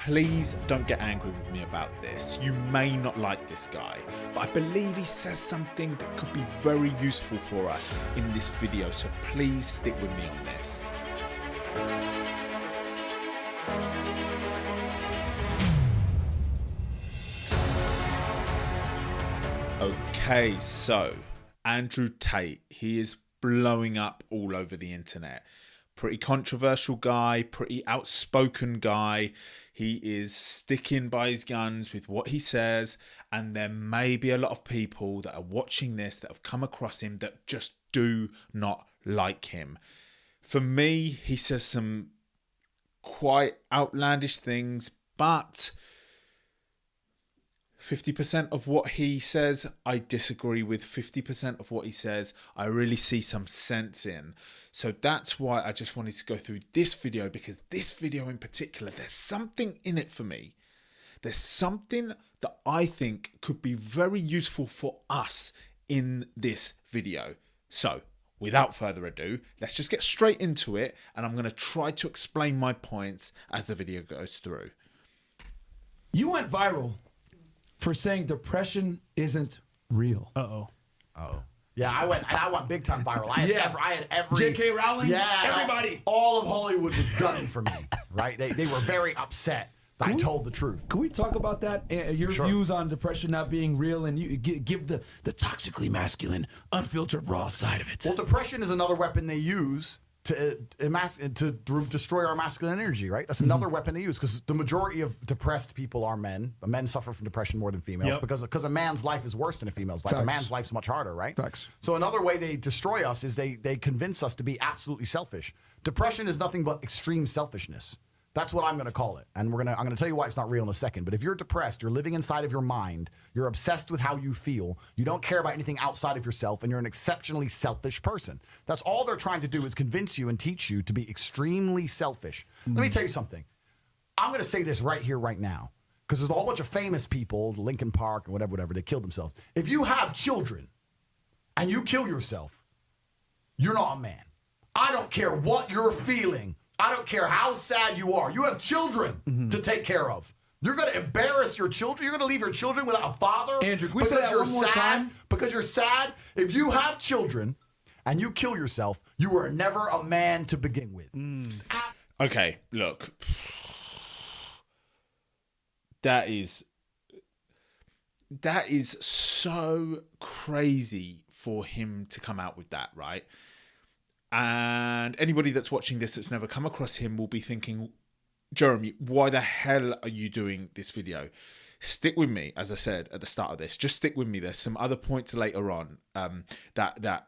Please don't get angry with me about this. You may not like this guy, but I believe he says something that could be very useful for us in this video, so please stick with me on this. Okay, so Andrew Tate, he is blowing up all over the internet. Pretty controversial guy, pretty outspoken guy. He is sticking by his guns with what he says, and there may be a lot of people that are watching this that have come across him that just do not like him. For me, he says some quite outlandish things, but 50% of what he says, I disagree with. 50% of what he says, I really see some sense in. So that's why I just wanted to go through this video, because this video in particular, there's something in it for me. There's something that I think could be very useful for us in this video. So without further ado, let's just get straight into it, and I'm going to try to explain my points as the video goes through. You went viral for saying depression isn't real. Yeah, I went big time viral. I had every J.K. Rowling, everybody. All of Hollywood was gunning for me, right? They were very upset that I told the truth. Can we talk about that? Your views on depression not being real, and you give the toxically masculine, unfiltered, raw side of it. Well, depression is another weapon they use to destroy our masculine energy, right? That's another weapon they use, because the majority of depressed people are men. Men suffer from depression more than females because a man's life is worse than a female's life. Facts. A man's life's much harder, right? Facts. So another way they destroy us is they convince us to be absolutely selfish. Depression is nothing but extreme selfishness. That's what I'm going to call it. And I'm going to tell you why it's not real in a second. But if you're depressed, you're living inside of your mind, you're obsessed with how you feel, you don't care about anything outside of yourself, and you're an exceptionally selfish person. That's all they're trying to do, is convince you and teach you to be extremely selfish. Let me tell you something. I'm going to say this right here, right now, because there's a whole bunch of famous people, Lincoln Park and whatever, they killed themselves. If you have children and you kill yourself, you're not a man. I don't care what you're feeling. I don't care how sad you are. You have children to take care of. You're going to embarrass your children. You're going to leave your children without a father. Andrew, can we say that one more time? Because you're sad. If you have children and you kill yourself, you were never a man to begin with. Okay, look. That is so crazy for him to come out with that, right? And anybody that's watching this that's never come across him will be thinking, Jeremy, why the hell are you doing this video? Stick with me, as I said at the start of this. Just stick with me. There's some other points later on that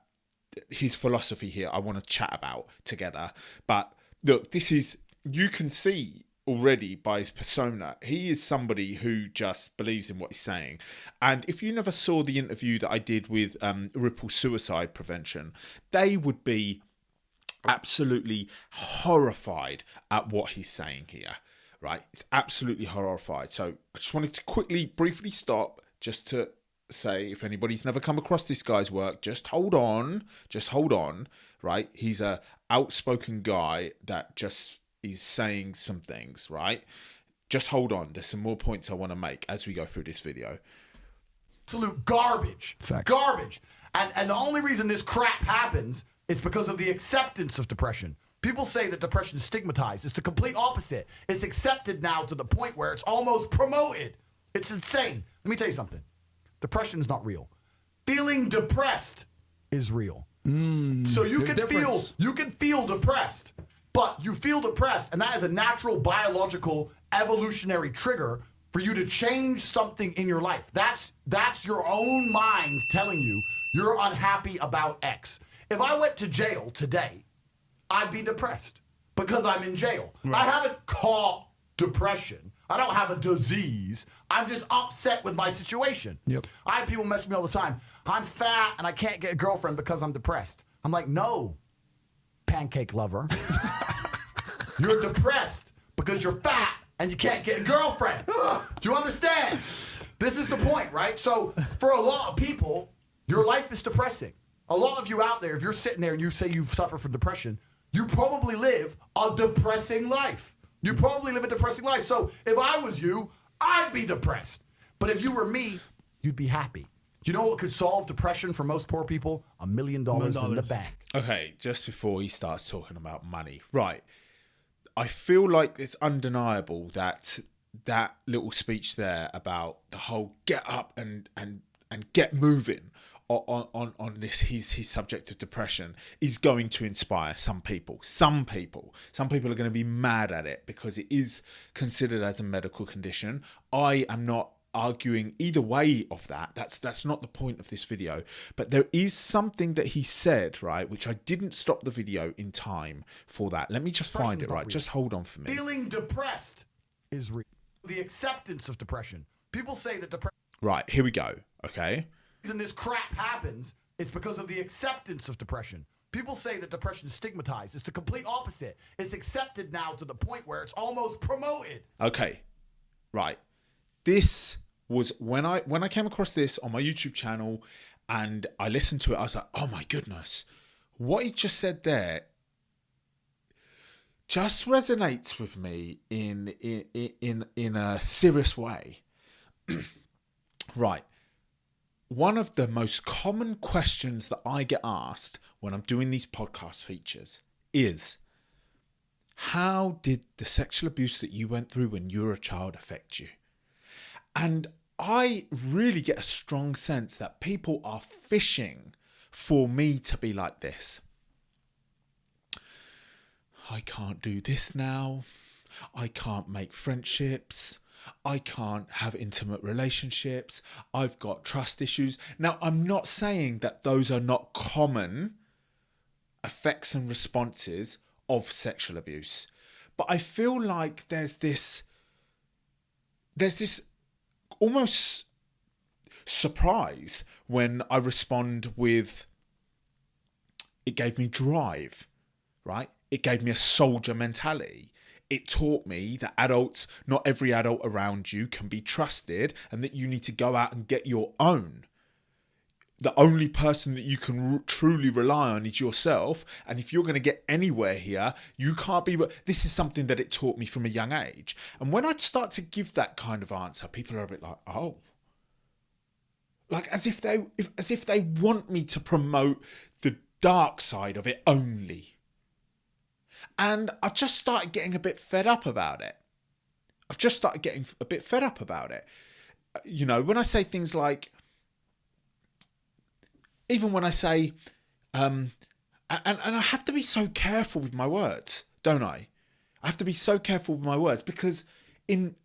his philosophy here I want to chat about together. But look, you can see already by his persona, he is somebody who just believes in what he's saying. And if you never saw the interview that I did with Ripple Suicide Prevention, they would be absolutely horrified at what he's saying here, right? It's absolutely horrified. So I just wanted to briefly stop just to say, if anybody's never come across this guy's work, just hold on, right? He's a outspoken guy that just is saying some things, right? Just hold on. There's some more points I want to make as we go through this video. Absolute garbage. Facts. Garbage. And the only reason this crap happens is because of the acceptance of depression. People say that depression is stigmatized. It's the complete opposite. It's accepted now to the point where it's almost promoted. It's insane. Let me tell you something. Depression is not real. Feeling depressed is real. So you can feel depressed, but you feel depressed, and that is a natural biological evolutionary trigger for you to change something in your life. That's your own mind telling you you're unhappy about X. If I went to jail today, I'd be depressed because I'm in jail. Right. I haven't caught depression. I don't have a disease. I'm just upset with my situation. Yep. I have people message me all the time. I'm fat and I can't get a girlfriend because I'm depressed. I'm like, no, pancake lover. You're depressed because you're fat and you can't get a girlfriend. Do you understand? This is the point, right? So for a lot of people, your life is depressing. A lot of you out there, if you're sitting there and you say you suffer from depression, you probably live a depressing life. You probably live a depressing life. So if I was you, I'd be depressed. But if you were me, you'd be happy. Do you know what could solve depression for most poor people? $1 million in the bank. Okay, just before he starts talking about money. Right. I feel like it's undeniable that that little speech there about the whole get up and get moving on this his subject of depression is going to inspire some people. Some people are going to be mad at it because it is considered as a medical condition. I am not arguing either way of that. That's not the point of this video. But there is something that he said, right, which I didn't stop the video in time for that. Let me just find it, right? Just hold on for me. Feeling depressed is real. The acceptance of depression. People say that depression... Right, here we go, okay? The reason this crap happens is because of the acceptance of depression. People say that depression is stigmatized. It's the complete opposite. It's accepted now to the point where it's almost promoted. Okay, right. This was when I came across this on my YouTube channel and I listened to it, I was like, oh my goodness, what he just said there just resonates with me in a serious way. Right. One of the most common questions that I get asked when I'm doing these podcast features is, how did the sexual abuse that you went through when you were a child affect you? And I really get a strong sense that people are fishing for me to be like this. I can't do this now. I can't make friendships. I can't have intimate relationships. I've got trust issues. Now, I'm not saying that those are not common effects and responses of sexual abuse, but I feel like there's this almost surprise when I respond with, it gave me drive, right? It gave me a soldier mentality. It taught me that adults, not every adult around you can be trusted and that you need to go out and get your own. The only person that you can truly rely on is yourself. And if you're going to get anywhere here, you can't be... This is something that it taught me from a young age. And when I start to give that kind of answer, people are a bit like, oh. Like as if they want me to promote the dark side of it only. And I've just started getting a bit fed up about it. You know, when I say things like... Even when I say, and I have to be so careful with my words, don't I? I have to be so careful with my words because in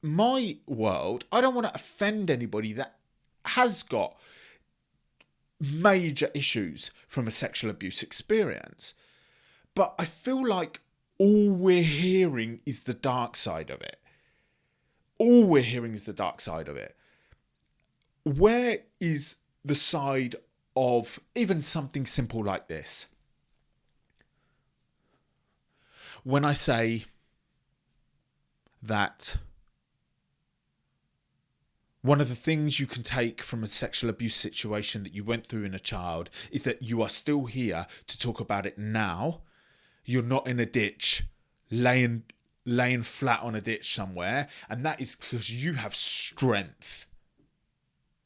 my world, I don't want to offend anybody that has got major issues from a sexual abuse experience. But I feel like all we're hearing is the dark side of it. Where is the side of even something simple like this? When I say that one of the things you can take from a sexual abuse situation that you went through in a child is that you are still here to talk about it now. You're not in a ditch, laying flat on a ditch somewhere, and that is because you have strength.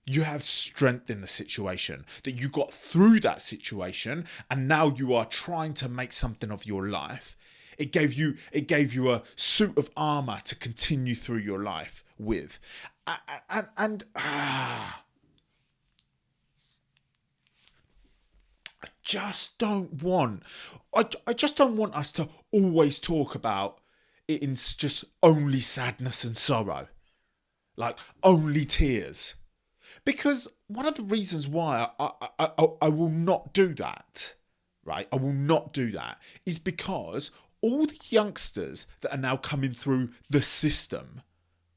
You have strength in the situation, that you got through that situation and now you are trying to make something of your life. It gave you a suit of armor to continue through your life with. I just don't want us to always talk about it in just only sadness and sorrow. Like only tears. Because one of the reasons why I will not do that, right? I will not do that is because all the youngsters that are now coming through the system,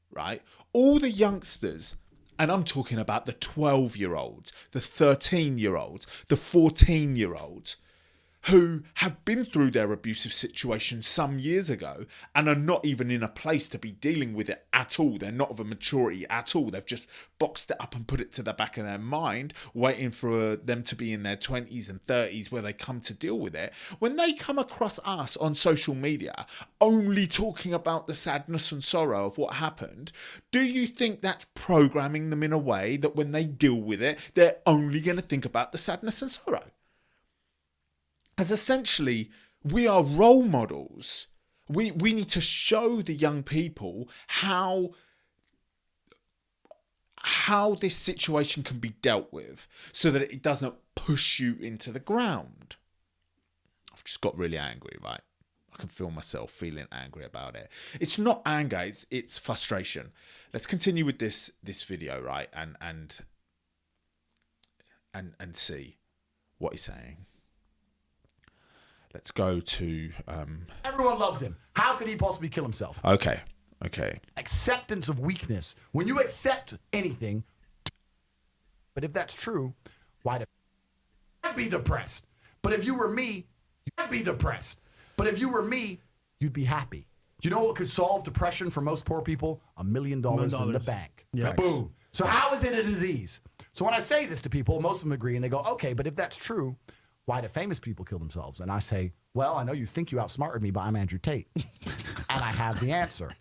right? All the youngsters, and I'm talking about the 12-year-olds, the 13-year-olds, the 14-year-olds, who have been through their abusive situation some years ago and are not even in a place to be dealing with it at all. They're not of a maturity at all. They've just boxed it up and put it to the back of their mind, waiting for them to be in their 20s and 30s where they come to deal with it. When they come across us on social media only talking about the sadness and sorrow of what happened, do you think that's programming them in a way that when they deal with it, they're only going to think about the sadness and sorrow? As essentially, we are role models. We need to show the young people how this situation can be dealt with so that it doesn't push you into the ground. I've just got really angry, right? I can feel myself feeling angry about it. It's not anger, it's frustration. Let's continue with this video, right? And see what he's saying. Let's go to... Everyone loves him. How could he possibly kill himself? Okay. Acceptance of weakness. When you accept anything, but if that's true, why do I'd be depressed? But if you were me, you'd be depressed. But if you were me, you'd be happy. Do you know what could solve depression for most poor people? $1 million in the bank. Yeah. Boom. So how is it a disease? So when I say this to people, most of them agree and they go, okay, but if that's true, why do famous people kill themselves? And I say, well, I know you think you outsmarted me, but I'm Andrew Tate. And I have the answer.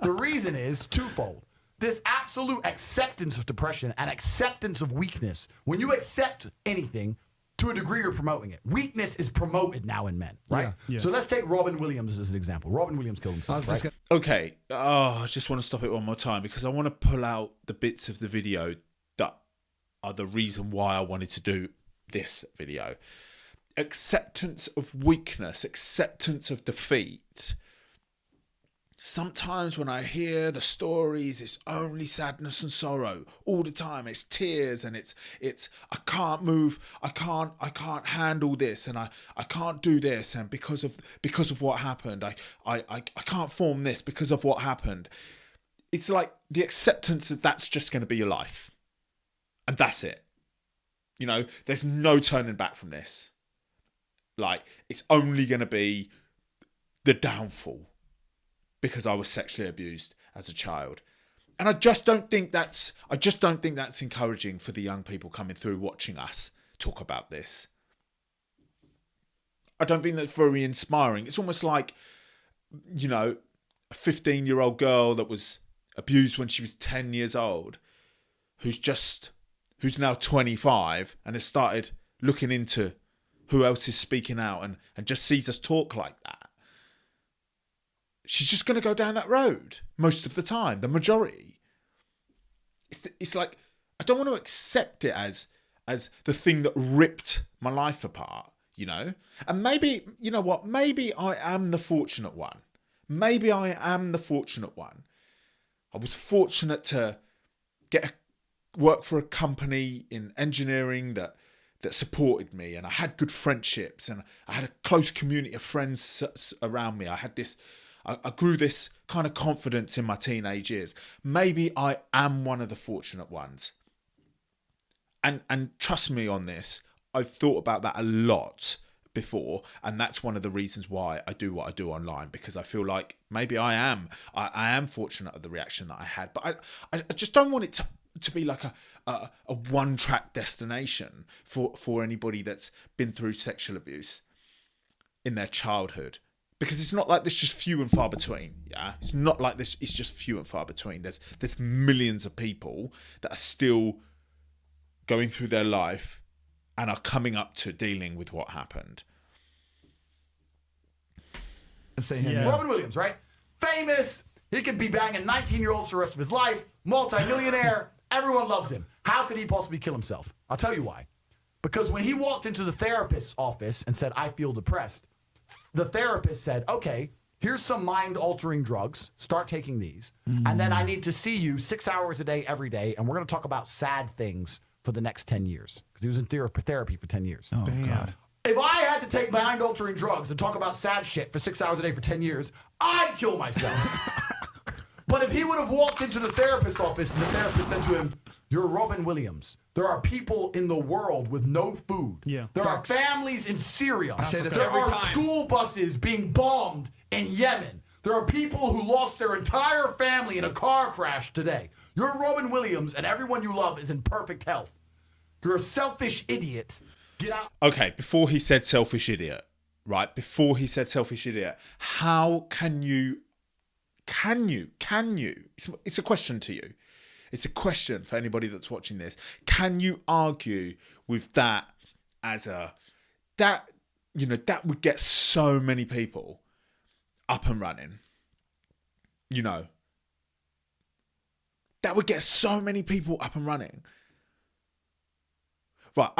The reason is twofold. This absolute acceptance of depression and acceptance of weakness. When you accept anything, to a degree, you're promoting it. Weakness is promoted now in men, right? Yeah. So let's take Robin Williams as an example. Robin Williams killed himself, right? Okay. I just want to stop it one more time because I want to pull out the bits of the video that are the reason why I wanted to do this video. Acceptance of weakness, acceptance of defeat. Sometimes when I hear the stories, it's only sadness and sorrow all the time. It's tears and it's I can't move, I can't handle this, and I can't do this, and because of what happened, I can't form this because of what happened. It's like the acceptance that that's just going to be your life, and that's it. You know, there's no turning back from this. Like, it's only going to be the downfall because I was sexually abused as a child. And I just don't think that's encouraging for the young people coming through watching us talk about this. I don't think that's very inspiring. It's almost like, you know, a 15-year-old girl that was abused when she was 10 years old, who's now 25 and has started looking into who else is speaking out and just sees us talk like that. She's just going to go down that road most of the time, the majority. It's like, I don't want to accept it as the thing that ripped my life apart, you know? And maybe, you know what, maybe I am the fortunate one. Maybe I am the fortunate one. I was fortunate to work for a company in engineering that supported me, and I had good friendships, and I had a close community of friends around me. I grew this kind of confidence in my teenage years. Maybe I am one of the fortunate ones. And trust me on this, I've thought about that a lot before, and that's one of the reasons why I do what I do online, because I feel like maybe I am fortunate at the reaction that I had, but I just don't want it to be like a one-track destination for anybody that's been through sexual abuse in their childhood. Because it's not like this just few and far between, yeah? It's not like this, it's just few and far between. There's millions of people that are still going through their life and are coming up to dealing with what happened. Robin Williams, right? Famous. He could be banging 19-year-olds for the rest of his life. Multi-millionaire. Everyone loves him. How could he possibly kill himself? I'll tell you why. Because when he walked into the therapist's office and said, I feel depressed, the therapist said, okay, here's some mind-altering drugs. Start taking these. And then I need to see you 6 hours a day, every day, and we're going to talk about sad things for the next 10 years. Because he was in therapy for 10 years. Oh, God. If I had to take mind-altering drugs and talk about sad shit for 6 hours a day for 10 years, I'd kill myself. But if he would have walked into the therapist's office and the therapist said to him, you're Robin Williams, There are people in the world with no food. Yeah. There Facts. are families in Syria. I say this there every are time. school buses being bombed in Yemen. There are people who lost their entire family in a car crash today. You're Robin Williams, and everyone you love is in perfect health. You're a selfish idiot. Get out. Okay, before he said selfish idiot, right? Before he said selfish idiot, how can you? It's a question to you. It's a question for anybody that's watching this. Can you argue with that as that would get so many people up and running? That would get so many people up and running. Right,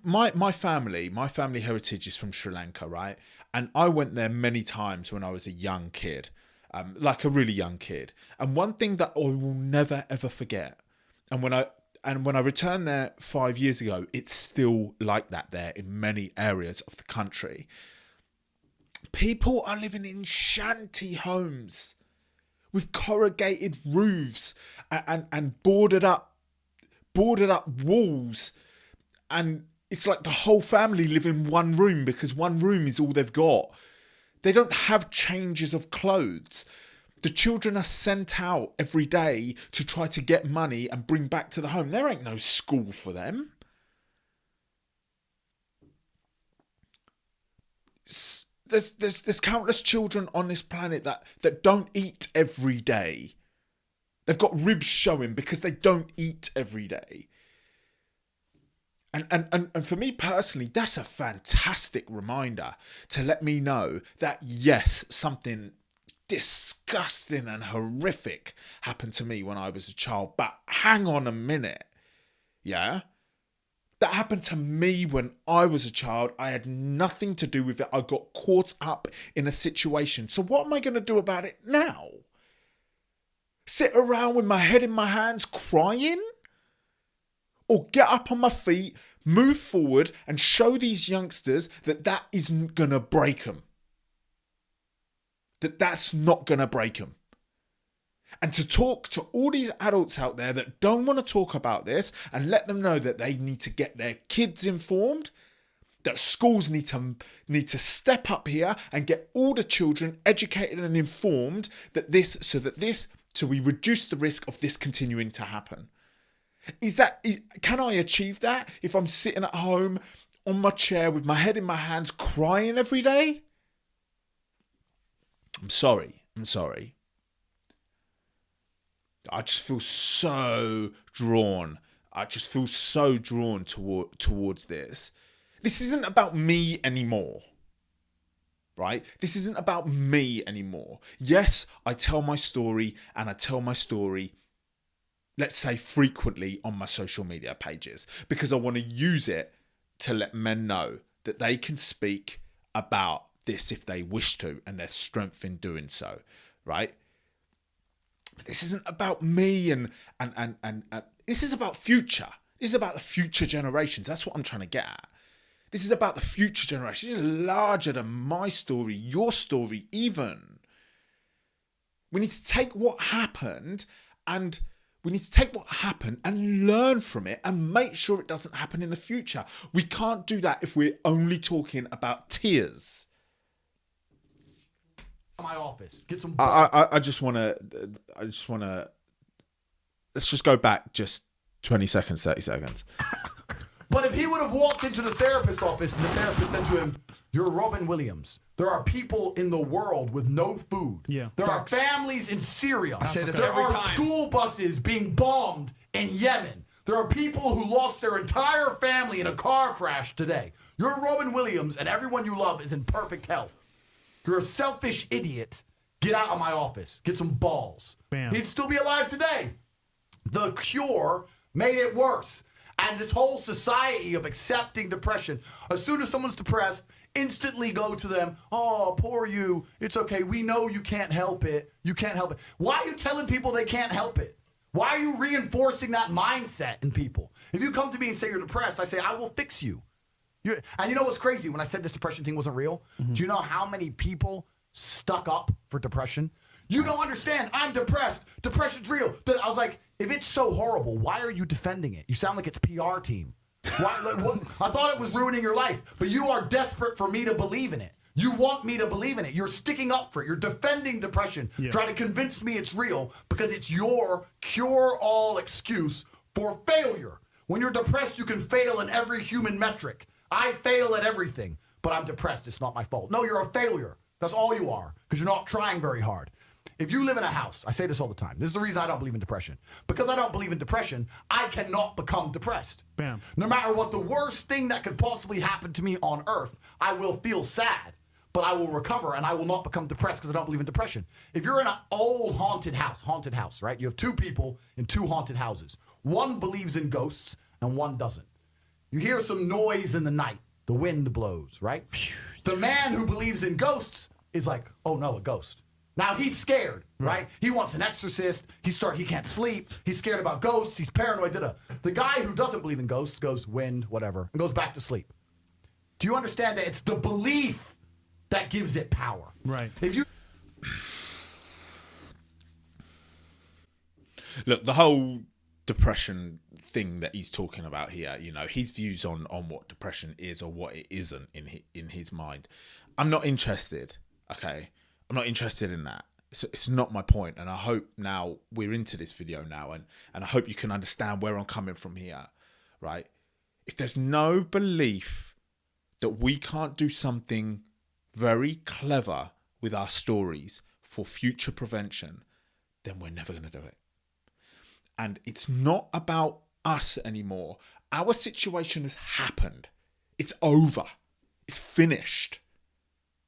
my family heritage is from Sri Lanka, right? And I went there many times when I was a young kid. Like a really young kid. And one thing that I will never ever forget, and when I returned there 5 years ago, it's still like that there in many areas of the country. People are living in shanty homes with corrugated roofs and boarded up walls, and it's like the whole family live in one room because one room is all they've got. They don't have changes of clothes. The children are sent out every day to try to get money and bring back to the home. There ain't no school for them. There's countless children on this planet that don't eat every day. They've got ribs showing because they don't eat every day. And for me personally, that's a fantastic reminder to let me know that, yes, something disgusting and horrific happened to me when I was a child. But hang on a minute. Yeah? That happened to me when I was a child. I had nothing to do with it. I got caught up in a situation. So what am I going to do about it now? Sit around with my head in my hands crying? Or get up on my feet, move forward, and show these youngsters that isn't going to break them. That's not going to break them. And to talk to all these adults out there that don't want to talk about this and let them know that they need to get their kids informed, that schools need to step up here and get all the children educated and informed so we reduce the risk of this continuing to happen. Can I achieve that if I'm sitting at home on my chair with my head in my hands crying every day? I'm sorry. I just feel so drawn. Towards this. This isn't about me anymore. Right? This isn't about me anymore. Yes, I tell my story, and I tell my story, let's say, frequently on my social media pages, because I want to use it to let men know that they can speak about this if they wish to, and there's strength in doing so, right? But this isn't about me, and this is about future. This is about the future generations. That's what I'm trying to get at. This is about the future generation. This is larger than my story, your story even. We need to take what happened and learn from it and make sure it doesn't happen in the future. We can't do that if we're only talking about tears. My office. Get some. I just want to. Let's just go back just 20 seconds, 30 seconds. But if he would have walked into the therapist's office and the therapist said to him, "You're Robin Williams. There are people in the world with no food. Yeah. There Facts. are families in Syria. I say this there every are time. school buses being bombed in Yemen. There are people who lost their entire family in a car crash today. You're Robin Williams, and everyone you love is in perfect health. You're a selfish idiot. Get out of my office. Get some balls." Bam. He'd still be alive today. The cure made it worse. And this whole society of accepting depression, as soon as someone's depressed, instantly go to them, "Oh, poor you. It's okay. We know you can't help it. You can't help it." Why are you telling people they can't help it? Why are you reinforcing that mindset in people? If you come to me and say you're depressed, I say, "I will fix you." And you know what's crazy? When I said this depression thing wasn't real, do you know how many people stuck up for depression? You don't understand. I'm depressed. Depression's real. I was like, if it's so horrible, why are you defending it? You sound like it's PR team. Why? Like, what? I thought it was ruining your life, but you are desperate for me to believe in it. You want me to believe in it. You're sticking up for it. You're defending depression, trying to convince me it's real because it's your cure-all excuse for failure. When you're depressed, you can fail in every human metric. I fail at everything, but I'm depressed. It's not my fault. No, you're a failure. That's all you are because you're not trying very hard. If you live in a house, I say this all the time. This is the reason I don't believe in depression. Because I don't believe in depression, I cannot become depressed. Bam. No matter what the worst thing that could possibly happen to me on earth, I will feel sad. But I will recover and I will not become depressed because I don't believe in depression. If you're in an old haunted house, right? You have two people in two haunted houses. One believes in ghosts and one doesn't. You hear some noise in the night. The wind blows, right? The man who believes in ghosts is like, oh no, a ghost. Now he's scared, right? He wants an exorcist. He can't sleep. He's scared about ghosts. He's paranoid. The guy who doesn't believe in ghosts goes wind, whatever, and goes back to sleep. Do you understand that it's the belief that gives it power? Right. If you look, the whole depression thing that he's talking about here, you know, his views on what depression is or what it isn't in his mind, I'm not interested. Okay, I'm not interested in that. It's not my point, and I hope now we're into this video now, and I hope you can understand where I'm coming from here, right? If there's no belief that we can't do something very clever with our stories for future prevention, then we're never going to do it. And it's not about us anymore. Our situation has happened. It's over. It's finished.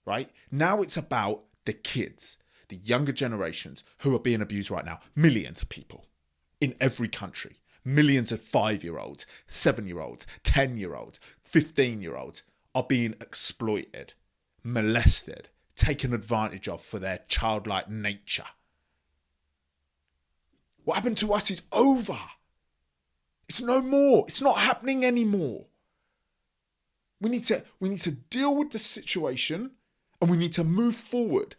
Right? Now it's about the kids, the younger generations who are being abused right now. Millions of people in every country. Millions of 5-year-olds, 7-year-olds, 10-year-olds, 15-year-olds are being exploited, molested, taken advantage of for their childlike nature. What happened to us is over. It's no more. It's not happening anymore. We need to deal with the situation, and we need to move forward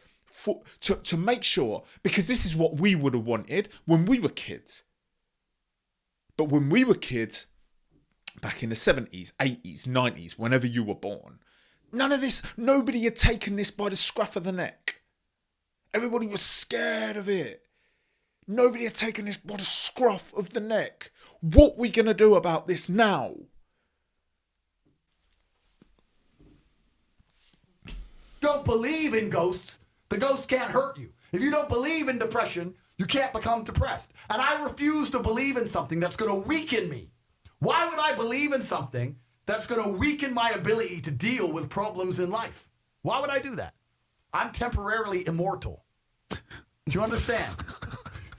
to make sure, because this is what we would have wanted when we were kids. But when we were kids, back in the 70s, 80s, 90s, whenever you were born, none of this, nobody had taken this by the scruff of the neck. Everybody was scared of it. Nobody had taken this by the scruff of the neck. What are we going to do about this now? don't believe in ghosts, the ghosts can't hurt you. If you don't believe in depression, you can't become depressed. And I refuse to believe in something that's going to weaken me. Why would I believe in something that's going to weaken my ability to deal with problems in life? Why would I do that? I'm temporarily immortal. Do you understand?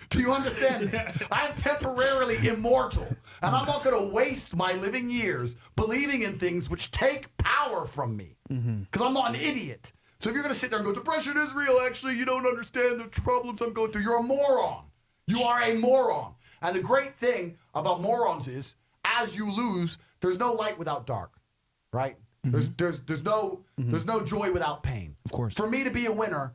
Do you understand? Yeah. I'm temporarily immortal. And I'm not going to waste my living years believing in things which take power from me. Because I'm not an idiot. So if you're going to sit there and go, depression is real, actually, you don't understand the problems I'm going through. You're a moron. You are a moron. And the great thing about morons is, as you lose, there's no light without dark, right? There's no joy without pain. Of course. For me to be a winner,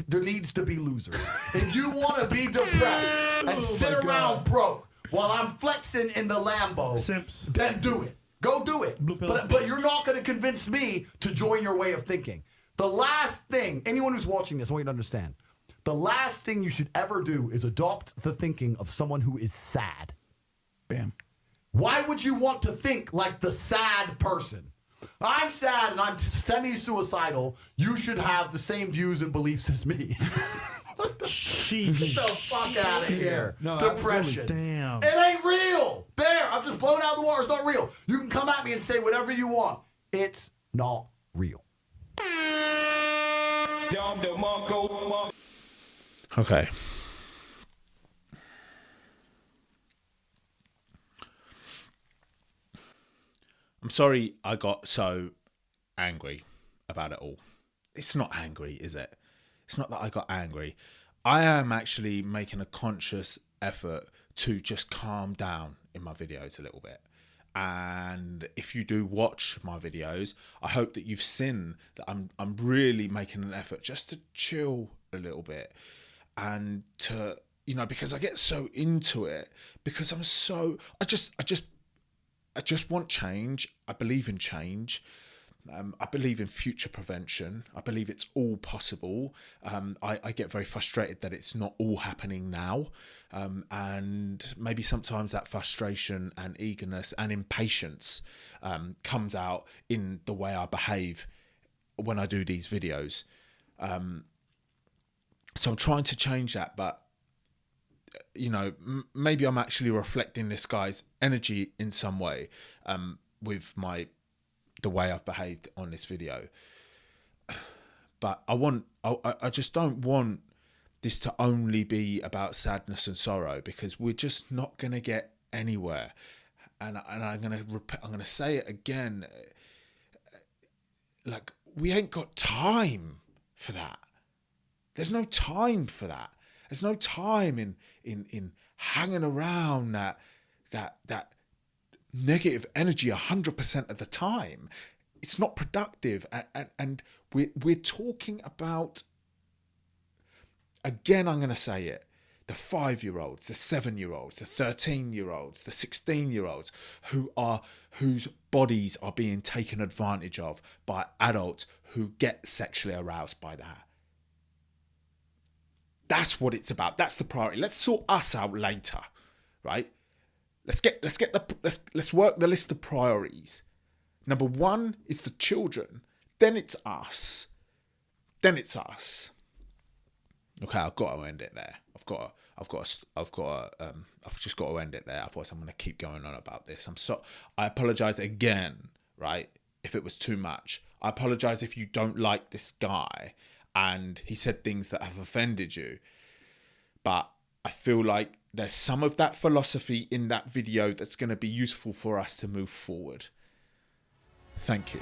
there needs to be losers. If you want to be depressed and sit around broke while I'm flexing in the Lambo, Simps. then do it. Go do it. But you're not going to convince me to join your way of thinking. The last thing, anyone who's watching this, I want you to understand, the last thing you should ever do is adopt the thinking of someone who is sad. Bam. Why would you want to think like the sad person? I'm sad and I'm semi-suicidal. You should have the same views and beliefs as me. Get the fuck out of here. No, depression. Damn. It ain't real. There, I've just blown out the water. It's not real. You can come at me and say whatever you want. It's not real. Okay. I'm sorry I got so angry about it all. It's not angry, is it? It's not that I got angry. I am actually making a conscious effort to just calm down in my videos a little bit. And if you do watch my videos, I hope that you've seen that I'm really making an effort just to chill a little bit, and to, you know, because I get so into it, because I just want change. I believe in change. I believe in future prevention. I believe it's all possible. I get very frustrated that it's not all happening now. And maybe sometimes that frustration and eagerness and impatience comes out in the way I behave when I do these videos. So I'm trying to change that, but you know, maybe I'm actually reflecting this guy's energy in some way with the way I've behaved on this video. But I just don't want this to only be about sadness and sorrow, because we're just not going to get anywhere. And I'm going to say it again. Like, we ain't got time for that. There's no time for that. There's no time in hanging around that negative energy 100% of the time. It's not productive. And we're talking about, again, I'm going to say it, the 5-year-olds, the 7-year-olds, the 13-year-olds, the 16-year-olds whose bodies are being taken advantage of by adults who get sexually aroused by that. That's what it's about. That's the priority. Let's sort us out later, right? Let's work the list of priorities. Number 1 is the children. Then it's us. Okay, I've got to end it there. I've just got to end it there. Otherwise, I'm going to keep going on about this. I apologize again, right? If it was too much. I apologize if you don't like this guy and he said things that have offended you. But I feel like there's some of that philosophy in that video that's going to be useful for us to move forward. Thank you.